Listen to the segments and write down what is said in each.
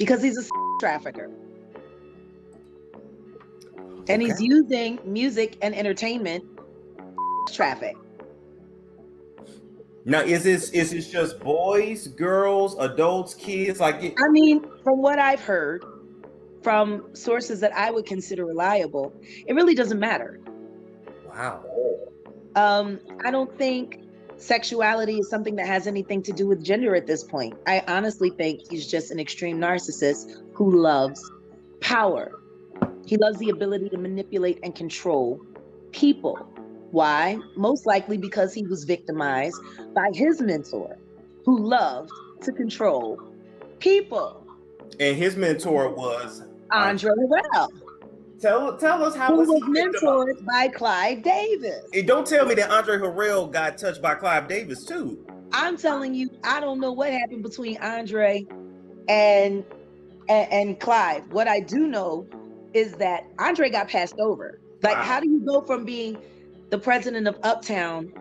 because he's a trafficker. And Okay. he's using music and entertainment traffic. Now, is this just boys, girls, adults, kids? Like, I mean, from what I've heard from sources that I would consider reliable, it really doesn't matter. wow. I don't think sexuality is something that has anything to do with gender at this point. I honestly think he's just an extreme narcissist who loves power. He loves the ability to manipulate and control people. Why? Most likely because he was victimized by his mentor, who loved to control people. And his mentor was Andre Harrell, Tell us how who was was he victimized? mentored by Clive Davis. And don't tell me that Andre Harrell got touched by Clive Davis too. I'm telling you, I don't know what happened between Andre and Clive. What I do know is that Andre got passed over. Like, Wow. how do you go from being the president of Uptown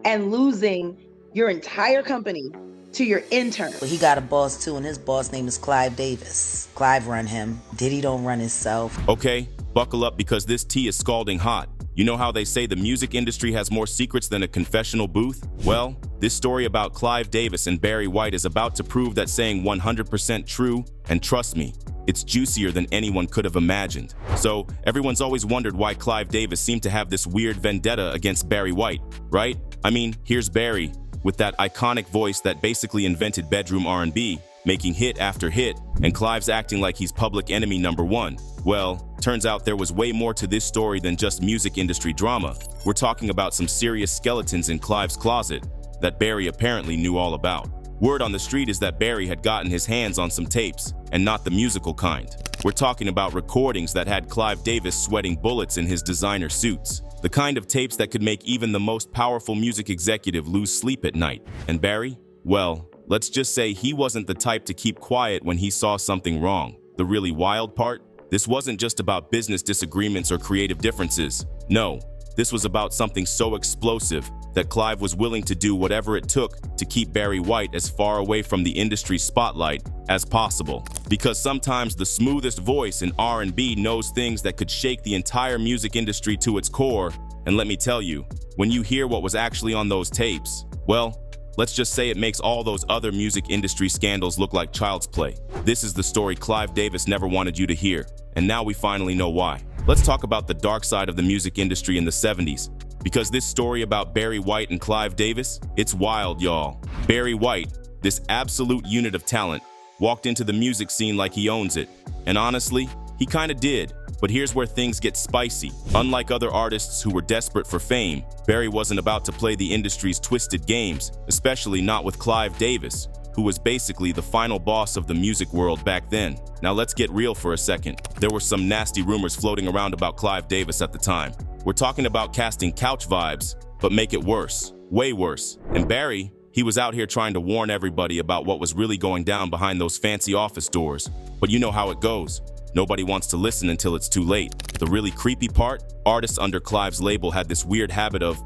and losing your entire company to your intern? But he got a boss too, and his boss name is Clive Davis. Clive run him. Diddy don't run himself. Okay, buckle up because this tea is scalding hot. You know how they say the music industry has more secrets than a confessional booth? Well, this story about Clive Davis and Barry White is about to prove that saying 100% true, and trust me, it's juicier than anyone could have imagined. So, everyone's always wondered why Clive Davis seemed to have this weird vendetta against Barry White, right? I mean, here's Barry, with that iconic voice that basically invented bedroom R&B, making hit after hit, and Clive's acting like he's public enemy #1. Well, turns out there was way more to this story than just music industry drama. We're talking about some serious skeletons in Clive's closet that Barry apparently knew all about. Word on the street is that Barry had gotten his hands on some tapes, and not the musical kind. We're talking about recordings that had Clive Davis sweating bullets in his designer suits. The kind of tapes that could make even the most powerful music executive lose sleep at night. And Barry? Well, let's just say he wasn't the type to keep quiet when he saw something wrong. The really wild part? This wasn't just about business disagreements or creative differences. No, this was about something so explosive that Clive was willing to do whatever it took to keep Barry White as far away from the industry spotlight as possible. Because sometimes the smoothest voice in R&B knows things that could shake the entire music industry to its core. And let me tell you, when you hear what was actually on those tapes, well, let's just say it makes all those other music industry scandals look like child's play. This is the story Clive Davis never wanted you to hear, and now we finally know why. Let's talk about the dark side of the music industry in the 70s. Because this story about Barry White and Clive Davis, it's wild, y'all. Barry White, this absolute unit of talent, walked into the music scene like he owns it. And honestly, he kinda did. But here's where things get spicy. Unlike other artists who were desperate for fame, Barry wasn't about to play the industry's twisted games, especially not with Clive Davis, who was basically the final boss of the music world back then. Now let's get real for a second. There were some nasty rumors floating around about Clive Davis at the time. We're talking about casting couch vibes, but make it worse, way worse. And Barry, he was out here trying to warn everybody about what was really going down behind those fancy office doors. But you know how it goes. Nobody wants to listen until it's too late. The really creepy part? Artists under Clive's label had this weird habit of,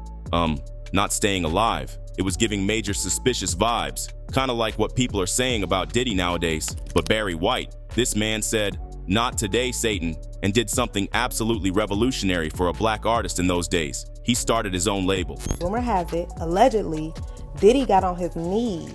not staying alive. It was giving major suspicious vibes, kind of like what people are saying about Diddy nowadays. But Barry White, this man said, "Not today, Satan," and did something absolutely revolutionary for a black artist in those days. He started his own label. Rumor has it, allegedly, Diddy got on his knees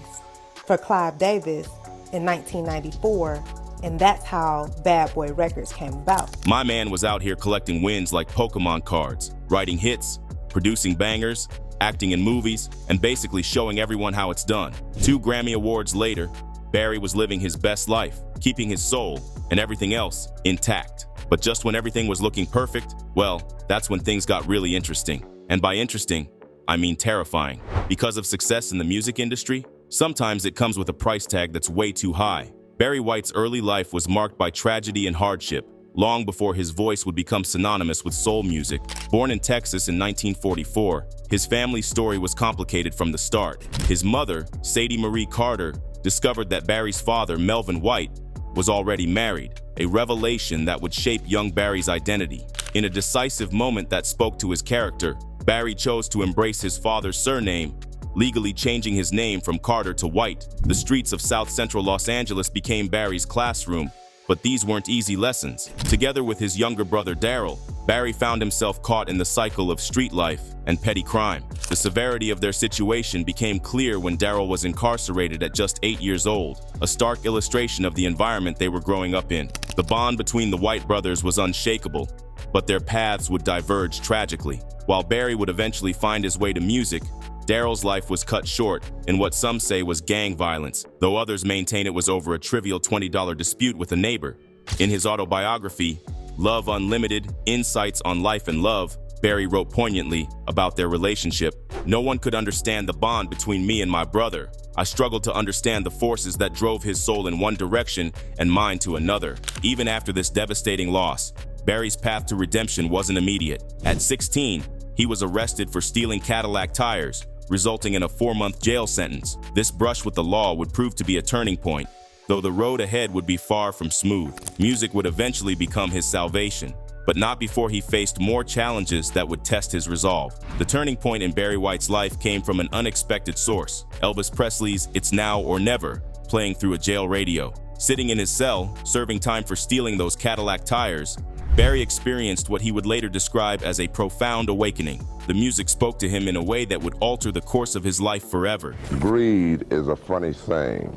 for Clive Davis in 1994, and that's how Bad Boy Records came about. My man was out here collecting wins like Pokemon cards, writing hits, producing bangers, acting in movies, and basically showing everyone how it's done. 2 Grammy Awards later, Barry was living his best life, keeping his soul and everything else intact. But just when everything was looking perfect, well, that's when things got really interesting. And by interesting, I mean terrifying. Because of success in the music industry, sometimes it comes with a price tag that's way too high. Barry White's early life was marked by tragedy and hardship, long before his voice would become synonymous with soul music. Born in Texas in 1944, his family's story was complicated from the start. His mother, Sadie Marie Carter, discovered that Barry's father, Melvin White, was already married, a revelation that would shape young Barry's identity. In a decisive moment that spoke to his character, Barry chose to embrace his father's surname, legally changing his name from Carter to White. The streets of South Central Los Angeles became Barry's classroom, but these weren't easy lessons. Together with his younger brother Daryl, Barry found himself caught in the cycle of street life and petty crime. The severity of their situation became clear when Daryl was incarcerated at just 8 years old, a stark illustration of the environment they were growing up in. The bond between the White brothers was unshakable, but their paths would diverge tragically. While Barry would eventually find his way to music, Daryl's life was cut short in what some say was gang violence, though others maintain it was over a trivial $20 dispute with a neighbor. In his autobiography, Love Unlimited: Insights on Life and Love, Barry wrote poignantly about their relationship. "No one could understand the bond between me and my brother. I struggled to understand the forces that drove his soul in one direction and mine to another." Even after this devastating loss, Barry's path to redemption wasn't immediate. At 16, he was arrested for stealing Cadillac tires, resulting in a 4-month jail sentence. This brush with the law would prove to be a turning point, though the road ahead would be far from smooth. Music would eventually become his salvation, but not before he faced more challenges that would test his resolve. The turning point in Barry White's life came from an unexpected source: Elvis Presley's "It's Now or Never" playing through a jail radio. Sitting in his cell, serving time for stealing those Cadillac tires, Barry experienced what he would later describe as a profound awakening. The music spoke to him in a way that would alter the course of his life forever. Greed is a funny thing.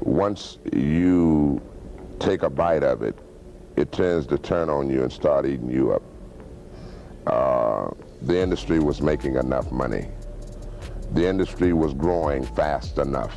Once you take a bite of it, it tends to turn on you and start eating you up. The industry was making enough money. The industry was growing fast enough.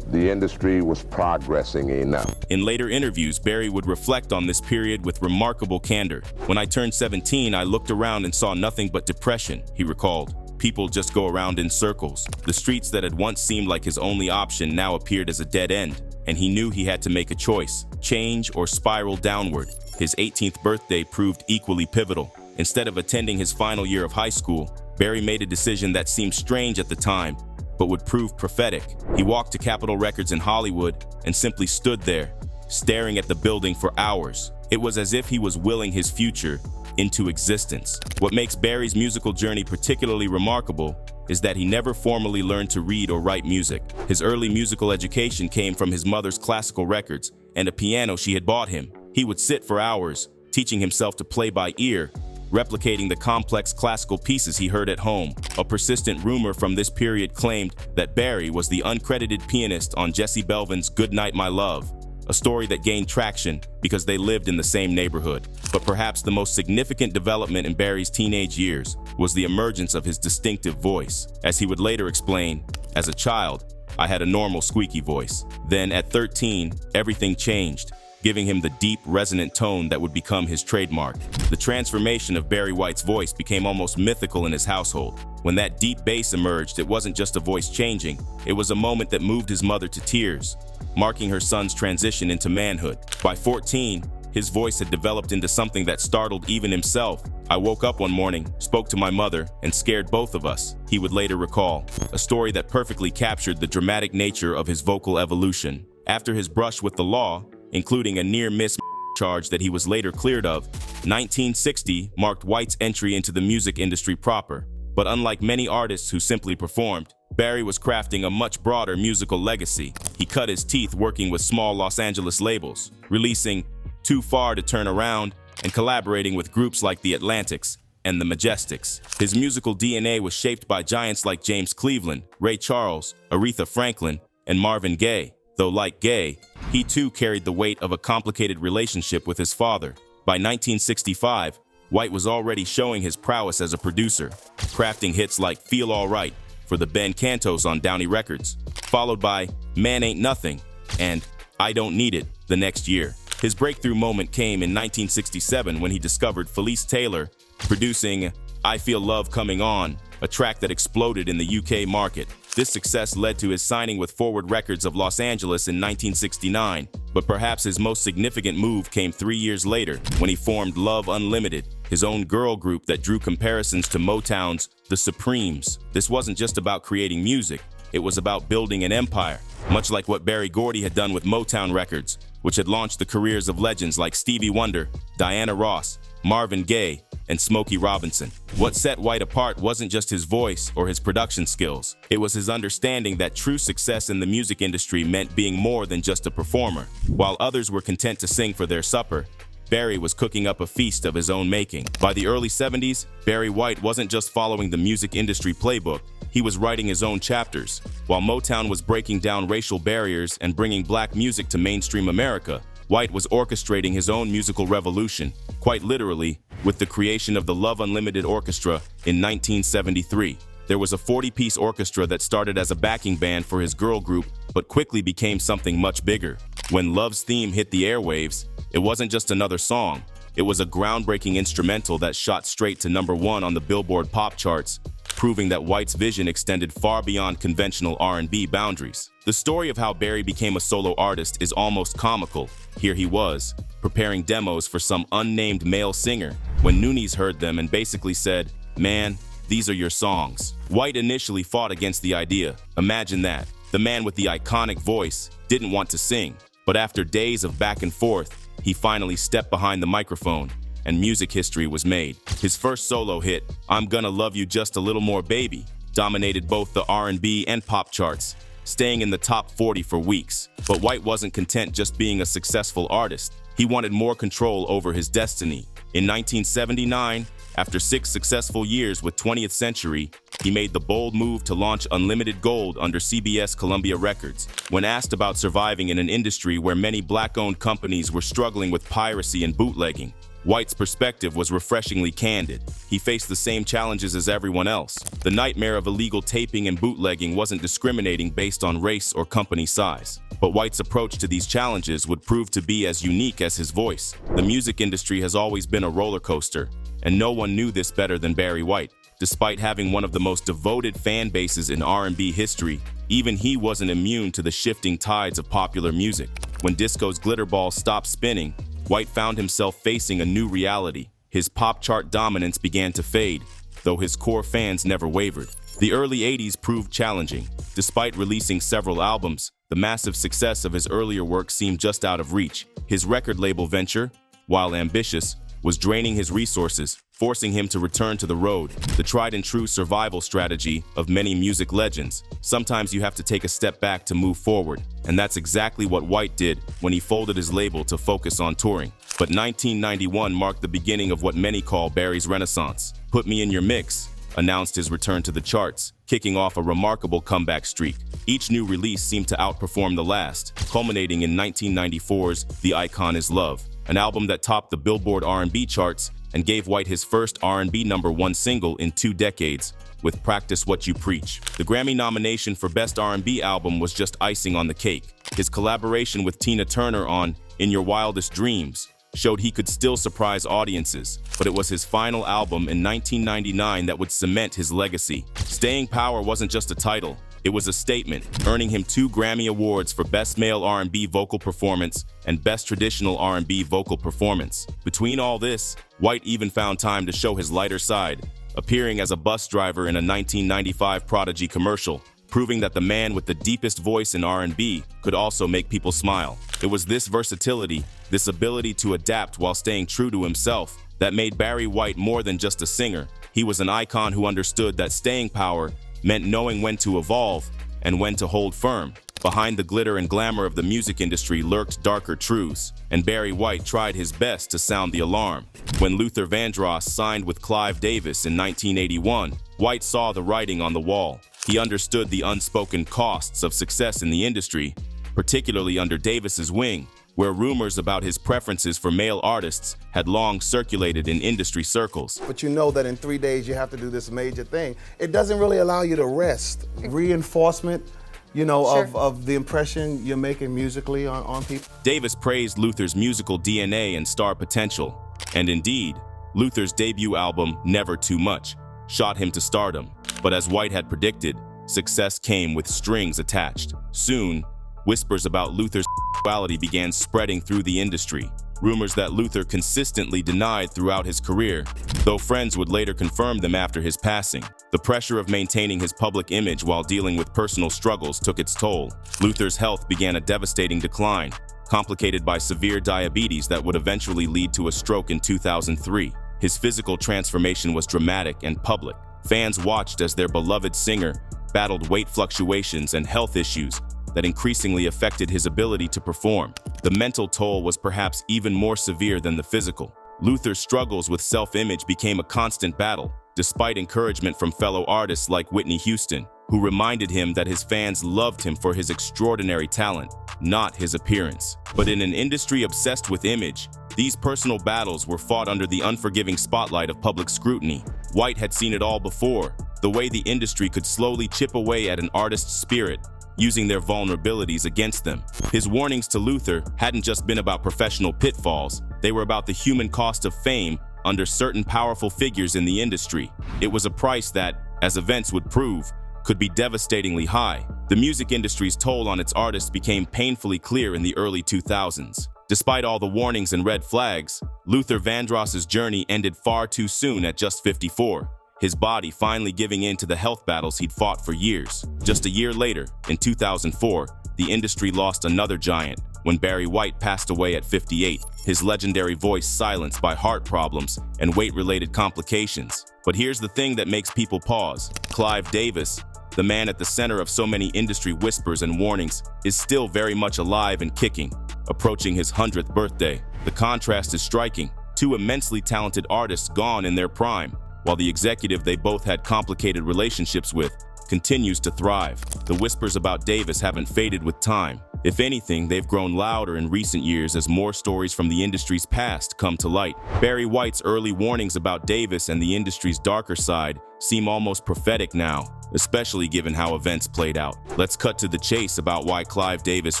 The industry was progressing enough. In later interviews, Barry would reflect on this period with remarkable candor. "When I turned 17, I looked around and saw nothing but depression," he recalled. "People just go around in circles." The streets that had once seemed like his only option now appeared as a dead end, and he knew he had to make a choice: change or spiral downward. His 18th birthday proved equally pivotal. Instead of attending his final year of high school, Barry made a decision that seemed strange at the time, but would prove prophetic. He walked to Capitol Records in Hollywood and simply stood there, staring at the building for hours. It was as if he was willing his future into existence. What makes Barry's musical journey particularly remarkable is that he never formally learned to read or write music. His early musical education came from his mother's classical records and a piano she had bought him. He would sit for hours, teaching himself to play by ear, replicating the complex classical pieces he heard at home. A persistent rumor from this period claimed that Barry was the uncredited pianist on Jesse Belvin's "Good Night, My Love," a story that gained traction because they lived in the same neighborhood. But perhaps the most significant development in Barry's teenage years was the emergence of his distinctive voice. As he would later explain, "As a child, I had a normal squeaky voice. Then at 13, everything changed, giving him the deep, resonant tone that would become his trademark." The transformation of Barry White's voice became almost mythical in his household. When that deep bass emerged, it wasn't just a voice changing, it was a moment that moved his mother to tears, marking her son's transition into manhood. By 14, his voice had developed into something that startled even himself. "I woke up one morning, spoke to my mother, and scared both of us," he would later recall, a story that perfectly captured the dramatic nature of his vocal evolution. After his brush with the law, including a near-miss charge that he was later cleared of, 1960 marked White's entry into the music industry proper. But unlike many artists who simply performed, Barry was crafting a much broader musical legacy. He cut his teeth working with small Los Angeles labels, releasing Too Far to Turn Around and collaborating with groups like the Atlantics and the Majestics. His musical DNA was shaped by giants like James Cleveland, Ray Charles, Aretha Franklin, and Marvin Gaye. Though like Gaye, he too carried the weight of a complicated relationship with his father. By 1965, White was already showing his prowess as a producer, crafting hits like "Feel Alright" for the Ben Cantos on Downey Records, followed by "Man Ain't Nothing" and "I Don't Need It" the next year. His breakthrough moment came in 1967 when he discovered Felice Taylor producing "I Feel Love Coming On," a track that exploded in the UK market. This success led to his signing with Forward Records of Los Angeles in 1969, but perhaps his most significant move came 3 years later when he formed Love Unlimited, his own girl group that drew comparisons to Motown's The Supremes. This wasn't just about creating music, it was about building an empire, much like what Berry Gordy had done with Motown Records, which had launched the careers of legends like Stevie Wonder, Diana Ross, Marvin Gaye, and Smokey Robinson. What set White apart wasn't just his voice or his production skills. It was his understanding that true success in the music industry meant being more than just a performer. While others were content to sing for their supper, Barry was cooking up a feast of his own making. By the early 70s, Barry White wasn't just following the music industry playbook, he was writing his own chapters. While Motown was breaking down racial barriers and bringing black music to mainstream America, White was orchestrating his own musical revolution, quite literally, with the creation of the Love Unlimited Orchestra in 1973. There was a 40-piece orchestra that started as a backing band for his girl group, but quickly became something much bigger. When Love's Theme hit the airwaves, it wasn't just another song. It was a groundbreaking instrumental that shot straight to #1 on the Billboard pop charts, proving that White's vision extended far beyond conventional R&B boundaries. The story of how Barry became a solo artist is almost comical. Here he was, preparing demos for some unnamed male singer, when Noonies heard them and basically said, "Man, these are your songs." White initially fought against the idea. Imagine that. The man with the iconic voice didn't want to sing, but after days of back and forth, he finally stepped behind the microphone, and music history was made. His first solo hit, "I'm Gonna Love You Just a Little More Baby," dominated both the R&B and pop charts, staying in the top 40 for weeks. But White wasn't content just being a successful artist. He wanted more control over his destiny. In 1979, after 6 successful years with 20th Century, he made the bold move to launch Unlimited Gold under CBS Columbia Records. When asked about surviving in an industry where many black-owned companies were struggling with piracy and bootlegging, White's perspective was refreshingly candid. He faced the same challenges as everyone else. The nightmare of illegal taping and bootlegging wasn't discriminating based on race or company size. But White's approach to these challenges would prove to be as unique as his voice. The music industry has always been a roller coaster, and no one knew this better than Barry White. Despite having one of the most devoted fan bases in R&B history, even he wasn't immune to the shifting tides of popular music. When disco's glitter ball stopped spinning, White found himself facing a new reality. His pop chart dominance began to fade, though his core fans never wavered. The early 80s proved challenging. Despite releasing several albums, the massive success of his earlier work seemed just out of reach. His record label venture, while ambitious, was draining his resources, forcing him to return to the road, the tried-and-true survival strategy of many music legends. Sometimes you have to take a step back to move forward, and that's exactly what White did when he folded his label to focus on touring. But 1991 marked the beginning of what many call Barry's renaissance. Put Me in Your Mix announced his return to the charts, kicking off a remarkable comeback streak. Each new release seemed to outperform the last, culminating in 1994's The Icon Is Love, an album that topped the Billboard R&B charts and gave White his first R&B #1 single in 2 decades, with Practice What You Preach. The Grammy nomination for Best R&B Album was just icing on the cake. His collaboration with Tina Turner on In Your Wildest Dreams showed he could still surprise audiences, but it was his final album in 1999 that would cement his legacy. Staying Power wasn't just a title, it was a statement, earning him 2 Grammy Awards for Best Male R&B Vocal Performance and Best Traditional R&B Vocal Performance. Between all this, White even found time to show his lighter side, appearing as a bus driver in a 1995 Prodigy commercial, proving that the man with the deepest voice in R&B could also make people smile. It was this versatility, this ability to adapt while staying true to himself, that made Barry White more than just a singer. He was an icon who understood that staying power meant knowing when to evolve and when to hold firm. Behind the glitter and glamour of the music industry lurked darker truths, and Barry White tried his best to sound the alarm. When Luther Vandross signed with Clive Davis in 1981, White saw the writing on the wall. He understood the unspoken costs of success in the industry, particularly under Davis's wing, where rumors about his preferences for male artists had long circulated in industry circles. But you know that in 3 days you have to do this major thing. It doesn't really allow you to rest. Reinforcement, you know, Sure. of the impression you're making musically on people. Davis praised Luther's musical DNA and star potential, and indeed, Luther's debut album, Never Too Much, shot him to stardom. But as White had predicted, success came with strings attached. Soon, whispers about Luther's sexuality began spreading through the industry, rumors that Luther consistently denied throughout his career, though friends would later confirm them after his passing. The pressure of maintaining his public image while dealing with personal struggles took its toll. Luther's health began a devastating decline, complicated by severe diabetes that would eventually lead to a stroke in 2003. His physical transformation was dramatic and public. Fans watched as their beloved singer battled weight fluctuations and health issues that increasingly affected his ability to perform. The mental toll was perhaps even more severe than the physical. Luther's struggles with self-image became a constant battle, despite encouragement from fellow artists like Whitney Houston, who reminded him that his fans loved him for his extraordinary talent, not his appearance. But in an industry obsessed with image, these personal battles were fought under the unforgiving spotlight of public scrutiny. White had seen it all before, the way the industry could slowly chip away at an artist's spirit, using their vulnerabilities against them. His warnings to Luther hadn't just been about professional pitfalls, they were about the human cost of fame under certain powerful figures in the industry. It was a price that, as events would prove, could be devastatingly high. The music industry's toll on its artists became painfully clear in the early 2000s. Despite all the warnings and red flags, Luther Vandross's journey ended far too soon at just 54, his body finally giving in to the health battles he'd fought for years. Just a year later, in 2004, the industry lost another giant when Barry White passed away at 58, his legendary voice silenced by heart problems and weight-related complications. But here's the thing that makes people pause. Clive Davis, the man at the center of so many industry whispers and warnings, is still very much alive and kicking, approaching his 100th birthday. The contrast is striking. Two immensely talented artists gone in their prime, while the executive they both had complicated relationships with continues to thrive. The whispers about Davis haven't faded with time. If anything, they've grown louder in recent years as more stories from the industry's past come to light. Barry White's early warnings about Davis and the industry's darker side seem almost prophetic now, especially given how events played out. Let's cut to the chase about why Clive Davis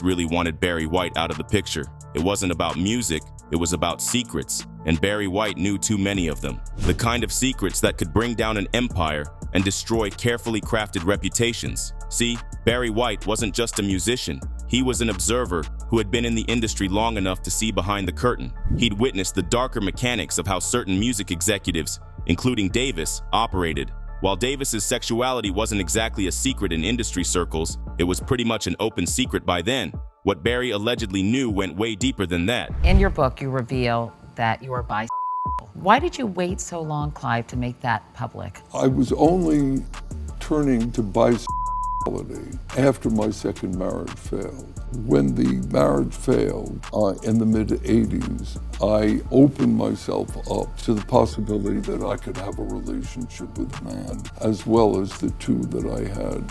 really wanted Barry White out of the picture. It wasn't about music, it was about secrets, and Barry White knew too many of them. The kind of secrets that could bring down an empire and destroy carefully crafted reputations. See, Barry White wasn't just a musician. He was an observer who had been in the industry long enough to see behind the curtain. He'd witnessed the darker mechanics of how certain music executives, including Davis, operated. While Davis's sexuality wasn't exactly a secret in industry circles, it was pretty much an open secret by then. What Barry allegedly knew went way deeper than that. In your book, you reveal that you are bisexual. Why did you wait so long, Clive, to make that public? I was only turning to bisexuality after my second marriage failed. When the marriage failed in the mid-'80s, I opened myself up to the possibility that I could have a relationship with a man, as well as the two that I had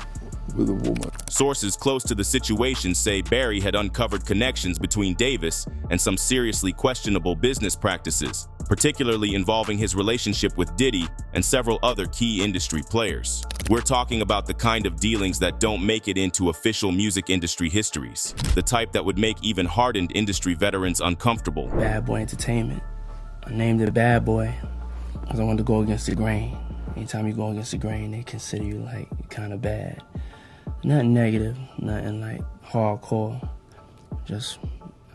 with a woman. Sources close to the situation say Barry had uncovered connections between Davis and some seriously questionable business practices, particularly involving his relationship with Diddy and several other key industry players. We're talking about the kind of dealings that don't make it into official music industry histories, the type that would make even hardened industry veterans uncomfortable. Bad Boy Entertainment. I named it Bad Boy because I wanted to go against the grain. Anytime you go against the grain, they consider you like kind of bad. Nothing negative, nothing like hardcore. Just,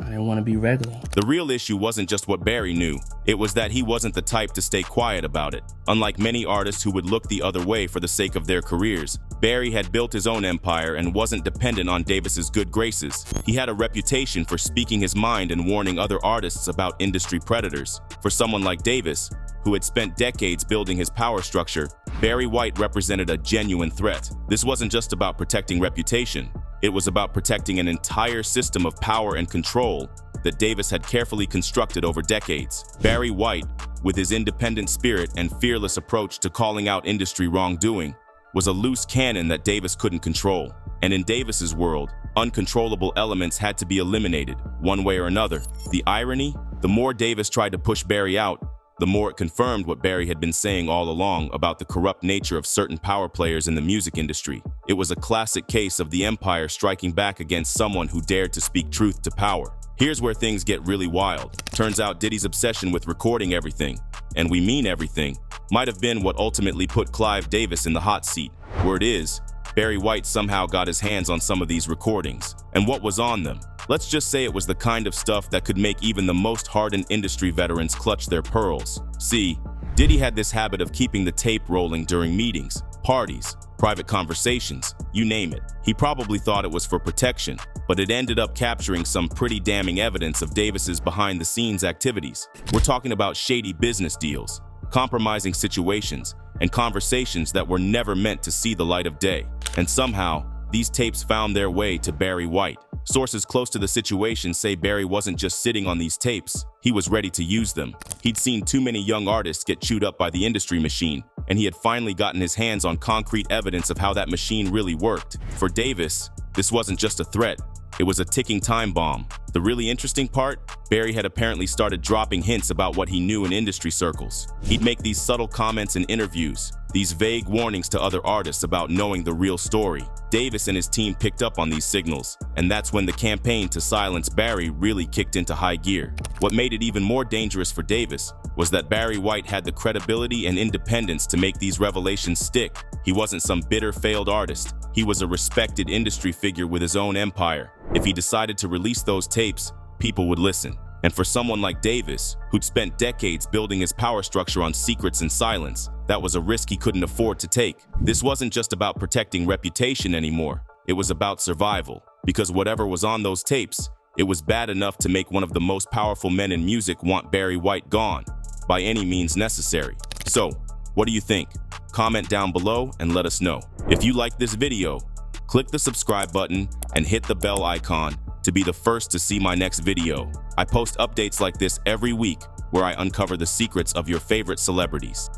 I didn't want to be regular. The real issue wasn't just what Barry knew. It was that he wasn't the type to stay quiet about it. Unlike many artists who would look the other way for the sake of their careers, Barry had built his own empire and wasn't dependent on Davis's good graces. He had a reputation for speaking his mind and warning other artists about industry predators. For someone like Davis, who had spent decades building his power structure, Barry White represented a genuine threat. This wasn't just about protecting reputation. It was about protecting an entire system of power and control that Davis had carefully constructed over decades. Barry White, with his independent spirit and fearless approach to calling out industry wrongdoing, was a loose cannon that Davis couldn't control. And in Davis's world, uncontrollable elements had to be eliminated, one way or another. The irony? The more Davis tried to push Barry out, the more it confirmed what Barry had been saying all along about the corrupt nature of certain power players in the music industry. It was a classic case of the empire striking back against someone who dared to speak truth to power. Here's where things get really wild. Turns out Diddy's obsession with recording everything, and we mean everything, might have been what ultimately put Clive Davis in the hot seat. Word is, Barry White somehow got his hands on some of these recordings. And what was on them? Let's just say it was the kind of stuff that could make even the most hardened industry veterans clutch their pearls. See, Diddy had this habit of keeping the tape rolling during meetings, parties, private conversations, you name it. He probably thought it was for protection, but it ended up capturing some pretty damning evidence of Davis's behind-the-scenes activities. We're talking about shady business deals, compromising situations, and conversations that were never meant to see the light of day. And somehow, these tapes found their way to Barry White. Sources close to the situation say Barry wasn't just sitting on these tapes, he was ready to use them. He'd seen too many young artists get chewed up by the industry machine, and he had finally gotten his hands on concrete evidence of how that machine really worked. For Davis, this wasn't just a threat, it was a ticking time bomb. The really interesting part? Barry had apparently started dropping hints about what he knew in industry circles. He'd make these subtle comments in interviews, these vague warnings to other artists about knowing the real story. Davis and his team picked up on these signals, and that's when the campaign to silence Barry really kicked into high gear. What made it even more dangerous for Davis was that Barry White had the credibility and independence to make these revelations stick. He wasn't some bitter, failed artist. He was a respected industry figure with his own empire. If he decided to release those tapes, people would listen. And for someone like Davis, who'd spent decades building his power structure on secrets and silence, that was a risk he couldn't afford to take. This wasn't just about protecting reputation anymore. It was about survival. Because whatever was on those tapes, it was bad enough to make one of the most powerful men in music want Barry White gone, by any means necessary. So, what do you think? Comment down below and let us know. If you like this video, click the subscribe button and hit the bell icon to be the first to see my next video. I post updates like this every week where I uncover the secrets of your favorite celebrities.